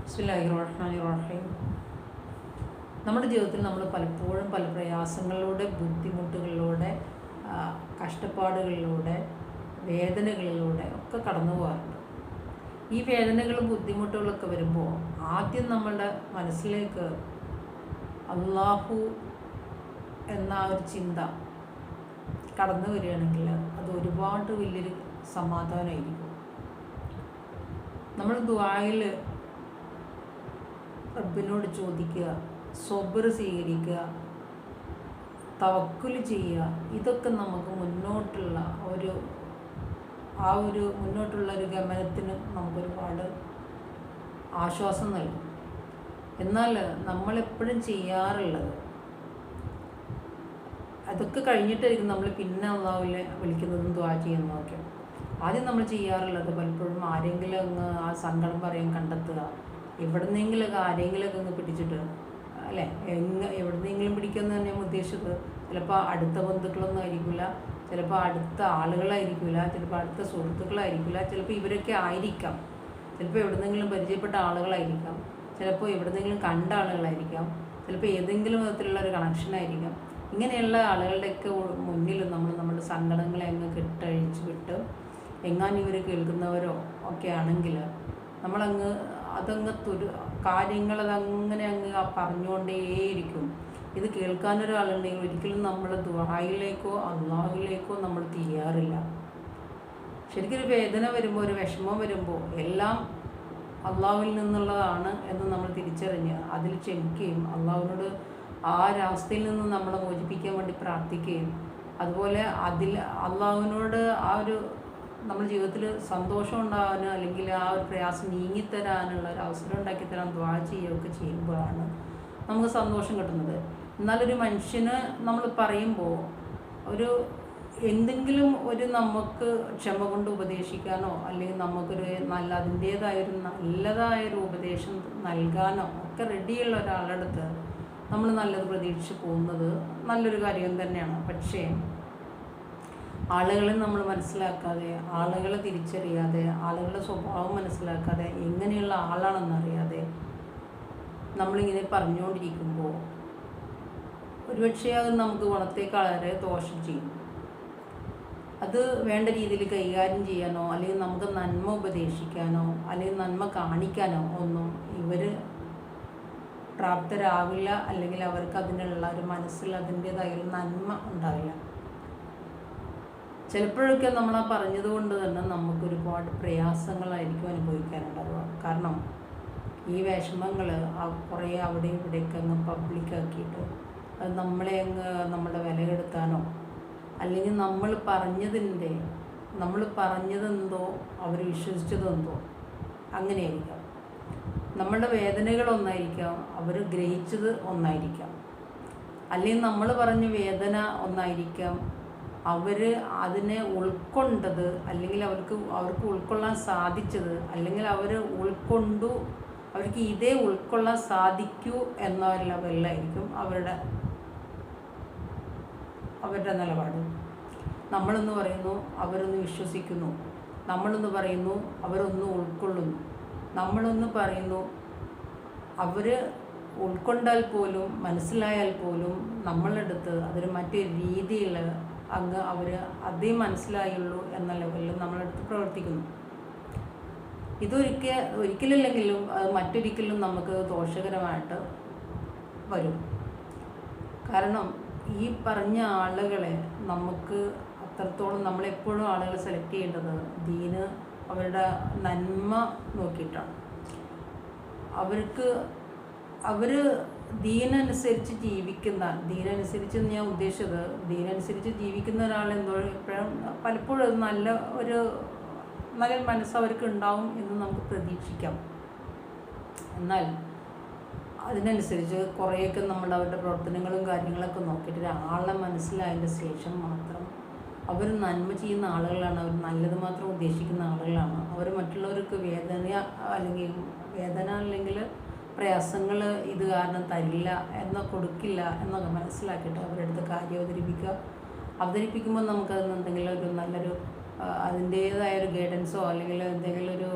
ബിസ്മില്ലാഹിർ റഹ്മാനിർ റഹീം. നമ്മുടെ ജീവിതത്തിൽ നമ്മൾ പലപ്പോഴും പല പ്രയാസങ്ങളിലൂടെ, ബുദ്ധിമുട്ടുകളിലൂടെ, കഷ്ടപ്പാടുകളിലൂടെ, വേദനകളിലൂടെ ഒക്കെ കടന്നു പോകാറുണ്ട്. ഈ വേദനകളും ബുദ്ധിമുട്ടുകളൊക്കെ വരുമ്പോൾ ആദ്യം നമ്മളുടെ മനസ്സിലേക്ക് അള്ളാഹു എന്ന ഒരു ചിന്ത കടന്നു വരികയാണെങ്കിൽ അത് ഒരുപാട് വലിയൊരു സമാധാനമായിരിക്കും. നമ്മൾ ദുആയിൽ റബ്ബിനോട് ചോദിക്കുക, സ്വബ്ർ സ്വീകരിക്കുക, തവക്കുൽ ചെയ്യുക. ഇതൊക്കെ നമുക്ക് മുന്നോട്ടുള്ള ഒരു ഗമനത്തിന് നമുക്കൊരുപാട് ആശ്വാസം നൽകും. എന്നാൽ നമ്മളെപ്പോഴും ചെയ്യാറുള്ളത്, അതൊക്കെ കഴിഞ്ഞിട്ടായിരിക്കും നമ്മൾ പിന്നെ അള്ളാഹുവിനെ വിളിക്കുന്നതും ദുആ ചെയ്യുന്നതൊക്കെ. ആദ്യം നമ്മൾ ചെയ്യാറുള്ളത് പലപ്പോഴും ആരെങ്കിലും അങ്ങ് ആ സങ്കടം പറയാൻ കണ്ടെത്തുക, എവിടുന്നെങ്കിലൊക്കെ ആരെങ്കിലുമൊക്കെ അങ്ങ് പിടിച്ചിട്ട്, അല്ലേ, എവിടുന്നെങ്കിലും പിടിക്കുമെന്ന് തന്നെ ഉദ്ദേശിച്ചത്. ചിലപ്പോൾ അടുത്ത ബന്ധുക്കളൊന്നും ആയിരിക്കില്ല, ചിലപ്പോൾ അടുത്ത ആളുകളായിരിക്കില്ല, ചിലപ്പോൾ അടുത്ത സുഹൃത്തുക്കളായിരിക്കില്ല, ചിലപ്പോൾ ഇവരൊക്കെ ആയിരിക്കാം, ചിലപ്പോൾ എവിടുന്നെങ്കിലും പരിചയപ്പെട്ട ആളുകളായിരിക്കാം, ചിലപ്പോൾ എവിടുന്നെങ്കിലും കണ്ട ആളുകളായിരിക്കാം, ചിലപ്പോൾ ഏതെങ്കിലും വിധത്തിലുള്ള ഒരു കണക്ഷനായിരിക്കാം. ഇങ്ങനെയുള്ള ആളുകളുടെയൊക്കെ മുന്നിൽ നമ്മൾ നമ്മുടെ സങ്കടങ്ങളെ അങ്ങ് കെട്ടഴിച്ച് വിട്ട്, എങ്ങാനും ഇവർ കേൾക്കുന്നവരോ ഒക്കെ ആണെങ്കിൽ നമ്മളങ്ങ് കാര്യങ്ങൾ അതങ്ങനെ അങ്ങ് പറഞ്ഞുകൊണ്ടേയിരിക്കും. ഇത് കേൾക്കാനൊരാളുണ്ടെങ്കിൽ ഒരിക്കലും നമ്മൾ ദുആയിലേക്കോ അള്ളാഹുവിലേക്കോ നമ്മൾ തിരിയാറില്ല. ശരിക്കും ഒരു വേദന വരുമ്പോൾ, ഒരു വിഷമം വരുമ്പോൾ എല്ലാം അള്ളാഹുവിൽ നിന്നുള്ളതാണ് എന്ന് നമ്മൾ തിരിച്ചറിഞ്ഞ് അതിൽ ക്ഷമിക്കുകയും അള്ളാഹുവിനോട് ആ ഒരവസ്ഥയിൽ നിന്ന് നമ്മളെ മോചിപ്പിക്കാൻ വേണ്ടി പ്രാർത്ഥിക്കുകയും, അതുപോലെ അതിൽ അള്ളാഹുവിനോട് നമ്മുടെ ജീവിതത്തിൽ സന്തോഷം ഉണ്ടാകാനോ അല്ലെങ്കിൽ ആ ഒരു പ്രയാസം നീങ്ങിത്തരാനുള്ള ഒരു അവസരം ഉണ്ടാക്കി തരാൻ ദുആ ചെയ്യുകയൊക്കെ ചെയ്യുമ്പോഴാണ് നമുക്ക് സന്തോഷം കിട്ടുന്നത്. എന്നാലൊരു മനുഷ്യന് നമ്മൾ പറയുമ്പോൾ എന്തെങ്കിലും നമുക്ക് ക്ഷമ കൊണ്ട് ഉപദേശിക്കാനോ അല്ലെങ്കിൽ നമുക്കൊരു അതിൻ്റേതായൊരു നല്ലതായൊരു ഉപദേശം നൽകാനോ ഒക്കെ റെഡിയുള്ള ഒരാളുടെ അടുത്ത് നമ്മൾ നല്ലത് പ്രതീക്ഷിച്ച് പോകുന്നത് നല്ലൊരു കാര്യം തന്നെയാണ്. പക്ഷേ ആളുകളെ നമ്മൾ മനസ്സിലാക്കാതെ, ആളുകളെ തിരിച്ചറിയാതെ, ആളുകളുടെ സ്വഭാവം മനസ്സിലാക്കാതെ, എങ്ങനെയുള്ള ആളാണെന്നറിയാതെ നമ്മളിങ്ങനെ പറഞ്ഞുകൊണ്ടിരിക്കുമ്പോൾ ഒരുപക്ഷെ അത് നമുക്ക് ഗുണത്തേക്കാൾ വളരെ ദോഷം ചെയ്യും. അത് വേണ്ട രീതിയിൽ കൈകാര്യം ചെയ്യാനോ അല്ലെങ്കിൽ നമുക്ക് നന്മ ഉപദേശിക്കാനോ അല്ലെങ്കിൽ നന്മ കാണിക്കാനോ ഒന്നും ഇവർ പ്രാപ്തരാവില്ല, അല്ലെങ്കിൽ അവർക്ക് അതിനുള്ള ഒരു മനസ്സിൽ അതിൻ്റേതായ ഒരു നന്മ ഉണ്ടാവില്ല. ചിലപ്പോഴൊക്കെ നമ്മൾ ആ പറഞ്ഞതുകൊണ്ട് തന്നെ നമുക്കൊരുപാട് പ്രയാസങ്ങളായിരിക്കും അനുഭവിക്കാനുണ്ടാവുക. കാരണം ഈ വിഷമങ്ങൾ കുറേ അവിടെ ഇവിടേക്ക് അങ്ങ് പബ്ലിക്കാക്കിയിട്ട് അത് നമ്മളെ അങ്ങ് നമ്മുടെ വിലകെടുത്താനോ അല്ലെങ്കിൽ നമ്മൾ പറഞ്ഞതെന്തോ അവർ വിശ്വസിച്ചതെന്തോ അങ്ങനെയായിരിക്കാം. നമ്മളുടെ വേദനകൾ ഒന്നായിരിക്കാം, അവർ ഗ്രഹിച്ചത് ഒന്നായിരിക്കാം, അല്ലെങ്കിൽ നമ്മൾ പറഞ്ഞ വേദന ഒന്നായിരിക്കാം, അവർ അതിനെ ഉൾക്കൊണ്ടത് അല്ലെങ്കിൽ അവർക്ക് ഉൾക്കൊള്ളാൻ സാധിച്ചത്, അല്ലെങ്കിൽ അവർക്ക് ഇതേ ഉൾക്കൊള്ളാൻ സാധിക്കൂ എന്ന ലെവലിലായിരിക്കും അവരുടെ നിലപാട്. നമ്മളൊന്ന് പറയുന്നു, അവരൊന്ന് വിശ്വസിക്കുന്നു, നമ്മളൊന്ന് പറയുന്നു, അവരൊന്ന് ഉൾക്കൊള്ളുന്നു, നമ്മളൊന്ന് പറയുന്നു, അവർ ഉൾക്കൊണ്ടാൽ പോലും മനസ്സിലായാൽ പോലും നമ്മളെടുത്ത് അതൊരു മറ്റൊരു രീതിയിൽ അവർ അതേ മനസ്സിലായുള്ളൂ എന്ന ലെവലിൽ നമ്മളെടുത്ത് പ്രവർത്തിക്കുന്നു. ഒരിക്കലില്ലെങ്കിലും അത് മറ്റൊരിക്കലും നമുക്ക് ദോഷകരമായിട്ട് വരും. കാരണം ഈ പറഞ്ഞ ആളുകളെ നമുക്ക് അത്രത്തോളം നമ്മളെപ്പോഴും ആളുകളെ സെലക്ട് ചെയ്യേണ്ടത് ദീന് അവരുടെ നന്മ നോക്കിയിട്ടാണ്. അവർ ദീനനുസരിച്ച് ദീനനുസരിച്ച് ഞാൻ ഉദ്ദേശിച്ചത്, ദീനനുസരിച്ച് ജീവിക്കുന്ന ഒരാൾ പലപ്പോഴും നല്ലൊരു മനസ്സ് അവർക്ക് ഉണ്ടാവും എന്ന് നമുക്ക് പ്രതീക്ഷിക്കാം. എന്നാൽ അതിനനുസരിച്ച് കുറേയൊക്കെ അവരുടെ പ്രവർത്തനങ്ങളും കാര്യങ്ങളൊക്കെ നോക്കിയിട്ട് ഒരാളെ മനസ്സിലായതിൻ്റെ ശേഷം മാത്രം അവർ നന്മ ചെയ്യുന്ന ആളുകളാണ്, അവർ നല്ലത് മാത്രം ഉദ്ദേശിക്കുന്ന ആളുകളാണ്. അവർ മറ്റുള്ളവർക്ക് വേദന അല്ലെങ്കിൽ പ്രയാസങ്ങൾ ഇത് കാരണം തരില്ല കൊടുക്കില്ല എന്നൊക്കെ മനസ്സിലാക്കിയിട്ട് അവരുടെ അടുത്ത് കാര്യം അവതരിപ്പിക്കുമ്പോൾ നമുക്കതിന് എന്തെങ്കിലും നല്ലൊരു അതിൻ്റേതായൊരു ഗൈഡൻസോ അല്ലെങ്കിൽ എന്തെങ്കിലും ഒരു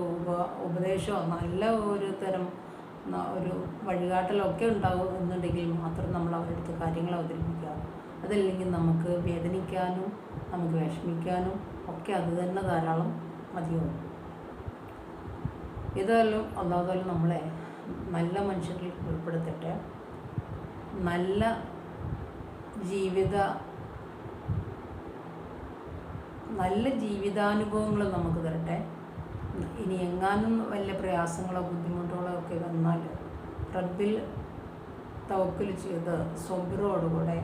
ഉപദേശമോ നല്ല ഒരു തരം ഒരു വഴികാട്ടലൊക്കെ ഉണ്ടാവും എന്നുണ്ടെങ്കിൽ മാത്രം നമ്മൾ അവരുടെ അടുത്ത് കാര്യങ്ങൾ അവതരിപ്പിക്കുക. അതല്ലെങ്കിൽ നമുക്ക് വേദനിക്കാനും നമുക്ക് വിഷമിക്കാനും ഒക്കെ അത് തന്നെ ധാരാളം മതിയാവും. ഏതായാലും അല്ലാതായാലും നമ്മളെ നല്ല മനുഷ്യരിൽ ഉൾപ്പെടുത്തട്ടെ, നല്ല ജീവിതാനുഭവങ്ങൾ നമുക്ക് തരട്ടെ. ഇനി എങ്ങാനും വല്ല പ്രയാസങ്ങളോ ബുദ്ധിമുട്ടുകളോ ഒക്കെ വന്നാൽ റബ്ബിൽ തവക്കുൽ ചെയ്ത് സ്വബ്റോടുകൂടെ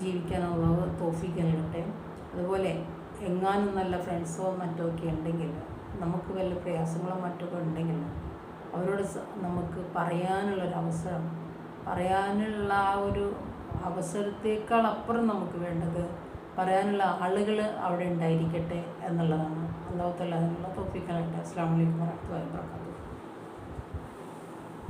ജീവിക്കാനുള്ള തൗഫീഖ് നൽകട്ടെ. അതുപോലെ എങ്ങാനും നല്ല ഫ്രണ്ട്സോ മറ്റോ ഒക്കെ ഉണ്ടെങ്കിൽ, നമുക്ക് വല്ല പ്രയാസങ്ങളോ മറ്റൊക്കെ ഉണ്ടെങ്കിൽ അവരോട് നമുക്ക് പറയാനുള്ളൊരവസരം, പറയാനുള്ള ആ ഒരു അവസരത്തേക്കാൾ അപ്പുറം നമുക്ക് വേണ്ടത് പറയാനുള്ള ആളുകൾ അവിടെ ഉണ്ടായിരിക്കട്ടെ എന്നുള്ളതാണ്. അല്ലാഹു തആല അതിനുള്ള തൗഫീഖ് നൽകട്ടെ. അസ്സലാമു അലൈക്കും വറഹ്മത്തുള്ളാഹി വബറകാതുഹു.